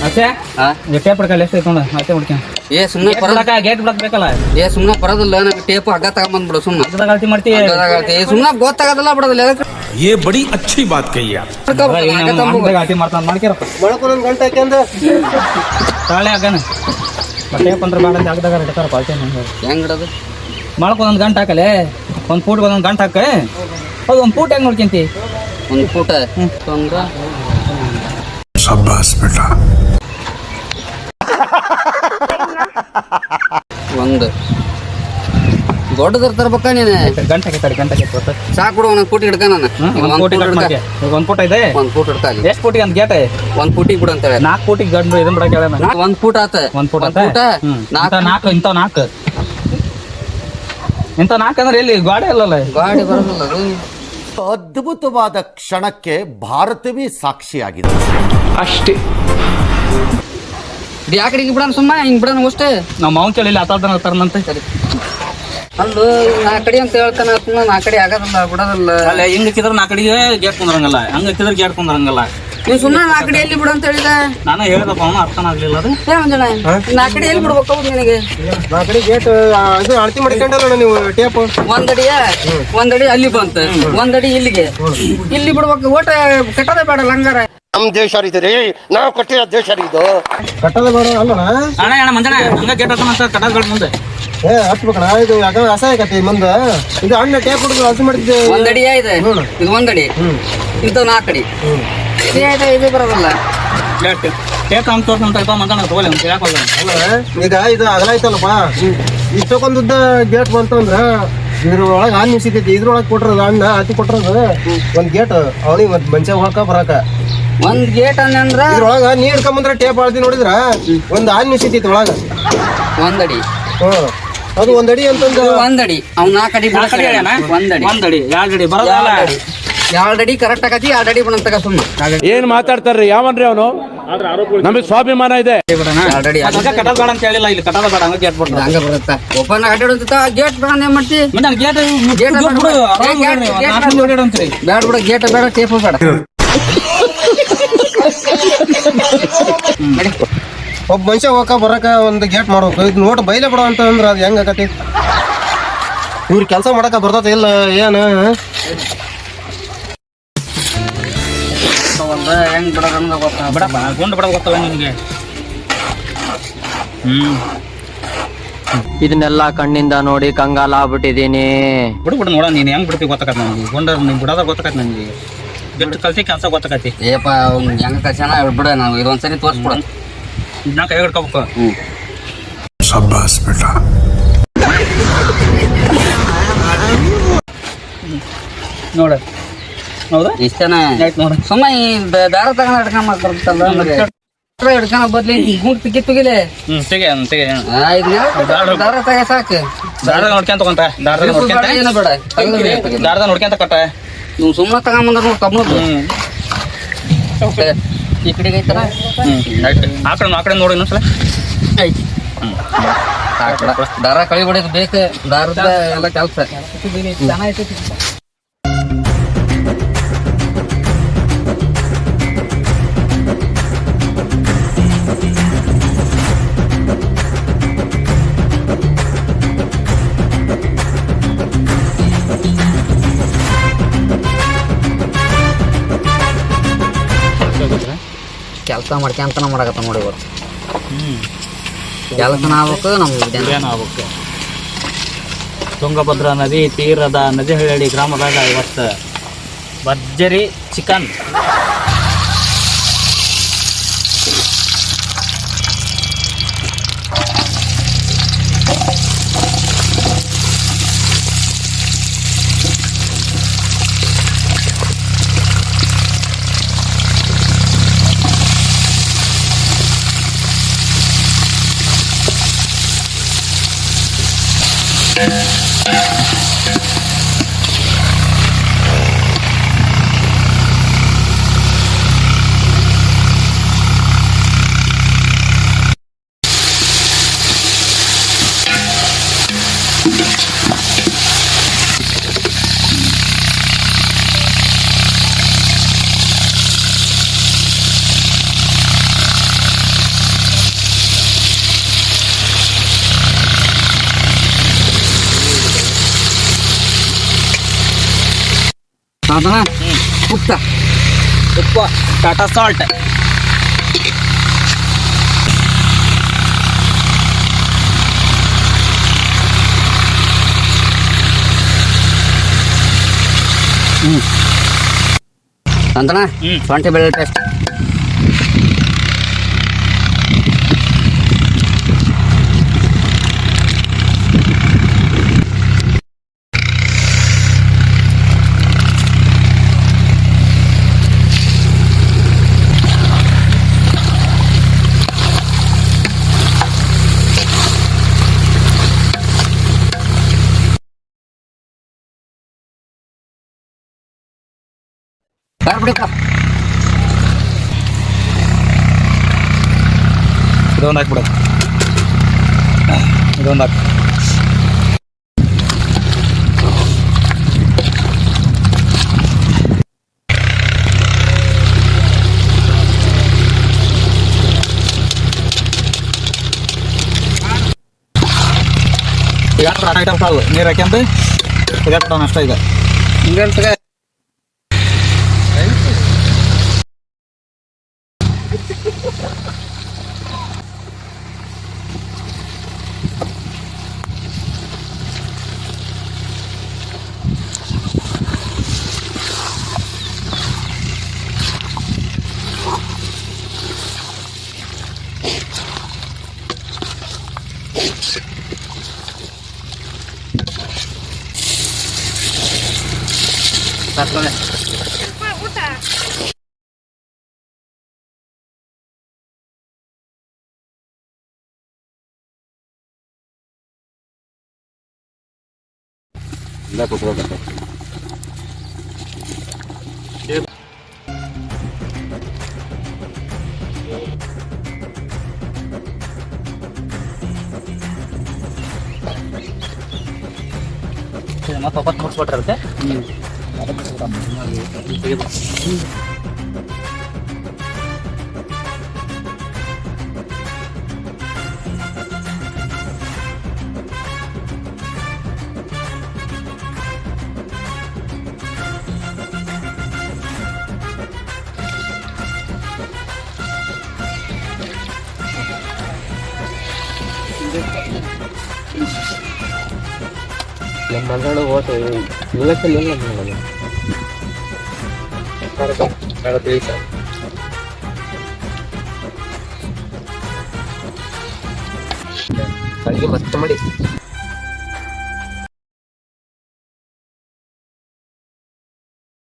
ಅಷ್ಟೇ ಟೇಪ್ ಹಿಡ್ಕಲ್ಲ ಎಷ್ಟು ಐತೆ ಅಷ್ಟೇ ಹುಡ್ಕ ಏ ಸುಮ್ಮನೆ ಗೇಟ್ ಬಿಡಕ್ ಬೇಕಲ್ಲ ಏ ಸುಮ್ಮನೆ ಬರೋದಿಲ್ಲ ನನಗೆ ಟೇಪ್ ಹಗ್ಗ ತಗೊಂಬಂದ್ಬಿಡು ಸುಮ್ಮನೆ ಹಗ್ಗದಾಗ ಅಳತಿ ಮಾಡ್ತೀವಿ ಸುಮ್ಮನೆ ಗೊತ್ತಾಗೋದಿಲ್ಲ ಬಿಡೋದಿಲ್ಲ ये बड़ी अच्छी बात कही आप ಅಳತಿ ಮಾಡ್ತಾನ ಮಾಡ್ಕ್ಯಾರಪ್ಪ ಮೊಳಕೊಂದೊಂದು ಗಂಟೆ ಹಾಕ್ಯಂದ ತಾಳೆ ಹಗ್ಗನ ಟೇಪ್ ಅಂದ್ರೆ ಬೇಡ ಅಂತ ಹಗ್ಗದಾಗ ಹಿಡ್ತಾರಪ್ಪ ಅಳತಿ ಹೆಂಗ್ ಇಡೋದು ಮಾಡ್ಕೊಂದೊಂದು ಗಂಟೆ ಹಾಕಲೆ ಒಂದು ಫೂಟ್ ಒಂದೊಂದು ಗಂಟೆ ಹಾಕ ಅದು ಒಂದು ಫೂಟ್ ಹೆಂಗ್ ನೋಡ್ಕೊಂತಿ ಒಂದು ಫೂಟ ಅಂದ್ರೆ शाबाश बेटा ಒಂದು ದೊಡ್ಡದ್ರ ತರ್ಬೇಕ ನೀನು ಗಂಟೆ ಸಾಕು ಬಿಡು ಒಂದೊಂದು ಫೂಟ್ ಹಿಡ್ಕ ನಾನು ಒಂದು ಫೂಟ್ ಇದೆ ಒಂದು ಫೂಟ್ ಹಿಡ್ಕ ಎಷ್ಟು ಫೂಟಿಗೆ ಅಂತ ಗೇಟ್ ಒಂದು ಫೂಟಿಗೆ ಬಿಡು ಅಂತೇಳಿ 4 ಫೂಟಿಗೆ ಗಂಡು ಇದನ್ನ ಬಿಡಕ್ಕೆ ಹೇಳ ಒಂದು ಫೂಟ್ ಆತ ಒಂದು ಫೂಟ್ ನಾಲ್ಕು ಇಂಥ ನಾಲ್ಕು ಅಂದ್ರೆ ಎಲ್ಲಿ ಗಾಡಿ ಅಲ್ಲಲ್ಲ ಗಾಡಿ ಬರೋದಿಲ್ಲ ಅದು ಅದ್ಭುತವಾದ ಕ್ಷಣಕ್ಕೆ ಭಾರತವೇ ಸಾಕ್ಷಿಯಾಗಿದೆ ಅಷ್ಟೇ ಯಾ ಕಡೆಗೆ ಬಿಡೋಣ ಸುಮ್ಮನೆ ಹಿಂಗೆ ಬಿಡೋಣ ಅಷ್ಟೇ ನಾವು ಮಾವನ್ ಕೇಳಿಲ್ಲ ಆತಾಡ್ತಾನ ತರನಂತೆ ಅಲ್ಲೂ ನಾ ಕಡೆ ಅಂತ ಹೇಳ್ತಾನ ಸುಮ್ಮನೆ ನಾ ಕಡೆ ಆಗೋದಿಲ್ಲ ಬಿಡೋದಿಲ್ಲ ಅಲ್ಲ ಹಿಂಗ್ ಹಾಕಿದ್ರೆ 4 ಕಡೆಗೆ ಗೇಟ್ ಕುಂದ್ರಂಗಲ್ಲ ಹಂಗ ಹಾಕಿದ್ರೆ ಗೇಟ್ ಕುಂದ್ರಂಗಲ್ಲ ನೀವು ಸುಮ್ಮನೆ ನಾ ಕಡೆ ಎಲ್ಲಿ ಬಿಡು ಅಂತ ಹೇಳಿದ ನಾನು ಹೇಳ್ದಪ್ಪ ಅವನು ಅರ್ಥನ ಆಗ್ಲಿಲ್ಲ ಅದು ಮಂಜಣ್ಣ ನಾ ಕಡೆ ಎಲ್ಲಿ ಬಿಡ್ಬೇಕು ಹೌದು ನಿನಗೆ ಆ ಕಡೆ ಗೇಟ್ ಇದು ಅಳತಿ ಮಾಡ್ಕೊಂಡಲ್ಲ ನೀವು ಟೇಪ್ ಒಂದಡಿ ಅಲ್ಲಿ ಬಂತ ಒಂದಡಿ ಇಲ್ಲಿಗೆ ಇಲ್ಲಿ ಬಿಡ್ಬೇಕು ಓಟ ಕಟ್ಟೋದೇ ಬೇಡಲ್ಲ ಹಂಗಾರ ನಮ್ ದೇಶ ಇದು ರೀ ನಾವು ಕಟ್ಟಿರೋ ದೇಶ ಇದು ಕಟ್ಟದ ಬೇಡ ಅಲ್ಲಣ್ಣ ಅಣ್ಣ ಮಂಜಣ್ಣ ಹಂಗ ಗೇಟ್ ಹತ್ತ ಕಟ್ಟದ ಮುಂದೆ ಹತ್ಬೇಕಣ ಇದು ಯಾಕ ಅಸಹಾಯ ಕತಿ ಮುಂದೆ ಇದು ಅಣ್ಣ ಟೇಪ್ ಹುಡುಗ ಅಳತಿ ಮಾಡಿದ್ದೆ ಒಂದಡಿ ಇದೆ ಇದು ಒಂದಡಿ ಇಂಥವ್ 4 ಅಡಿ ಇದು ಬರೋದಲ್ಲ ಟೇಪ್ ಹಂಗೆ ತೋರ್ಸಂತ ಮಂಜಣ್ಣ ತಗೊಳ್ಳಿ ಅಂತ ಯಾಕೆ ಈಗ ಇದು ಅಗಲಾಯ್ತಲ್ಲಪ್ಪ ಇಷ್ಟಕ್ಕೊಂದುದ್ದ ಗೇಟ್ ಬಂತಂದ್ರ ಇದ್ರೊಳಗೆ ಹಾಲು ನಿಲ್ಸಿತೈತಿ ಇದ್ರೊಳಗೆ ಕೊಟ್ರದ ಅಣ್ಣ ಅತಿ ಕೊಟ್ರದ ಒಂದ್ ಗೇಟ್ ಅವನಿಗೆ ಮತ್ ಮನುಷ್ಯ ಹೋಗಕ ಬರಾಕ ಒಂದ್ ಗೇಟ್ ಅಂದ್ರ ಇದ್ರೊಳಗ ನೀರ್ ಹಿಡ್ಕೊಂಬಂದ್ರ ಟೇಪ್ ಆಳ್ತಿ ನೋಡಿದ್ರ ಒಂದ್ ಹಾಲು ನಿಲ್ಸಿತೈತಿ ಒಳಗ ಒಂದಡಿ ಅದು ಒಂದಡಿ ಅಂತಂದ ಒಂದಡಿ ಅವ್ನ 4 ಅಡಿ ಒಂದಡಿ 2 ಅಡಿ ಬರೋದಲ್ಲ 2 ಅಡಿ ಕರೆಕ್ಟ್ ಆಗತಿ 2 ಅಡಿ ಬಿಡಂತಕ ಸುಮ್ಮನೆ ಏನ್ ಮಾತಾಡ್ತಾರ್ರಿ ಯಾವನ್ರಿ ಅವನು ನಮಗೆ ಸ್ವಾಭಿಮಾನ ಇದೆ 2 ಅಡಿ ಕಟ್ಟದ ಬೇಡ ಅಂತ ಹೇಳಿಲ್ಲ ಇಲ್ಲಿ ಕಟ್ಟದ ಬೇಡ ಹಂಗ ಗೇಟ್ ಬಿಡ್ತಾರೆ ಹಂಗ ಬರುತ್ತಾ ಓಪನ್ ಅಡ್ಡಾಡುತ್ತ ಗೇಟ್ ಬೇಡ ಏನ್ ಮಾಡ್ತಿ ಗೇಟ್ ಬೇಡ ಬಿಡ ಗೇಟ್ ಬೇಡ ಟೇಪ್ ಬೇಡ ಒಬ್ಬ ಮನುಷ್ಯ ಹೋಗಕ ಬರಾಕ ಒಂದ್ ಗೇಟ್ ಮಾಡ್ಬೇಕು ಇದು ನೋಟ್ ಬೈಲೆ ಬಿಡ ಅಂತ ಅಂದ್ರ ಅದು ಹೆಂಗ ಆಕತಿ ಇವ್ರ ಕೆಲಸ ಮಾಡಕ ಬರ್ತದ ಇಲ್ಲ ಏನ ಹೆಂಗ್ ಬಿಡೋದಂಗ ಗೊತ್ತ ಬಿಡಪ್ಪ ಗುಂಡು ಬಿಡೋದು ಗೊತ್ತಲ್ಲ ನಿನಗೆ ಇದನ್ನೆಲ್ಲ ಕಣ್ಣಿಂದ ನೋಡಿ ಕಂಗಾಲ ಆಗ್ಬಿಟ್ಟಿದೀನಿ. ಬಿಡು ನೋಡ ನೀನು ಹೆಂಗ್ ಬಿಡ್ತೀವಿ ಗೊತ್ತಾಕತ್ ನನಗೆ ಗುಂಡ ನೀನು ಬಿಡೋದ ಗೊತ್ತಾಕತ್ ನನಗೆ ಬಿಟ್ಟು ಕಲ್ತಿ ಕೆಲಸ ಗೊತ್ತಾಕತಿ ಏಪ್ಪ ಹೆಂಗ ಕಲ್ಸ್ಯಾನ ಬಿಡ ನಾವು ಇದೊಂದ್ಸರಿ ತೋರಿಸ್ಬಿಡ ಇದನ್ನ ಕೈ ಹಿಡ್ಕೋಬೇಕು शाबाश बेटा ನೋಡ ಹೌದಾ ಇಷ್ಟನ ಆಯ್ತು ನೋಡ ಸುಮ್ಮನೆ ದಾರ ತಗೊಂಡ್ ಹಿಡ್ಕೊಂಡ್ ಮಾಡ್ತಾರಲ್ಲ ಹಿಡ್ಕೊಂಡ ಬದ್ಲಿ ಗುಂಡ್ ಕಿತ್ತುಗಿಲೆ ತೆಗೆ ದಾರ ತಗ ಸಾಕು ದಾರದ ನೋಡ್ಕೊಂತ ತಗೊಂತ ಏನು ಬೇಡ ದಾರದ ನೋಡ್ಕೊಂತ ಕಟ್ಟ ನೀವು ಸುಮ್ಮನೆ ತಗೊಂಬಂದ್ರ ನೋಡಿ ಕಬ್ಬನದ್ದು ಈ ಕಡೆಗೆ ಐತಲ್ಲ ಆ ಕಡೆ ನೋಡಿ ಇನ್ನೊಂದ್ಸಲ ಐತಿ ದಾರ ಕಳಿ ಹೊಡೆಯೋದು ಬೇಕು ದಾರದ ಎಲ್ಲ ಕೆಲಸ ಕೆಲಸ ಮಾಡ್ಕೊಂತನ ಮಾಡಕತ್ತ ನೋಡಿ ಇವತ್ತು ಕೆಲಸನ ಆಗ್ಬೇಕು ನಮ್ಗೆ ಆಗ್ಬೇಕು ತುಂಗಭದ್ರಾ ನದಿ ತೀರದ ನದಿಹಳ್ಳಿ ಗ್ರಾಮದಾಗ ಇವತ್ತು ಭರ್ಜರಿ ಚಿಕನ್ ಅದನ್ನ ಉಪ್ಪ ಉಪ್ಪು ಟಾಟಾ ಸಾಲ್ಟ್ ಅಂತಣ ಶುಂಠಿ ಬೆಳ್ಳುಳ್ಳಿ ಪೇಸ್ಟ್ ಬಿಡಪ್ಪ. ಇದೊಂದು ಹಾಕ್ಬಿಡ ಇದೊಂದು ಹಾಕಿ ಈಗ ಐಟಮ್ ಕಾಳು ನೀರು ಹಾಕ್ಯಂತ ತೆಗೆದ್ಬಿಡೋಣ ಅಷ್ಟೇ ಈಗ ಹಿಂಗೆ ಮತ್ತೆ ಒಪ್ಪತ್ತು ಮುಗಿಸ್ಬಿಟ್ರೆ ಮಗಳು ಓಟು ನಿಲ್ಲಕ್ಕಿಲ್ಲ ಕಳಿಗೆ ಮತ್ತೆ ಮಾಡಿ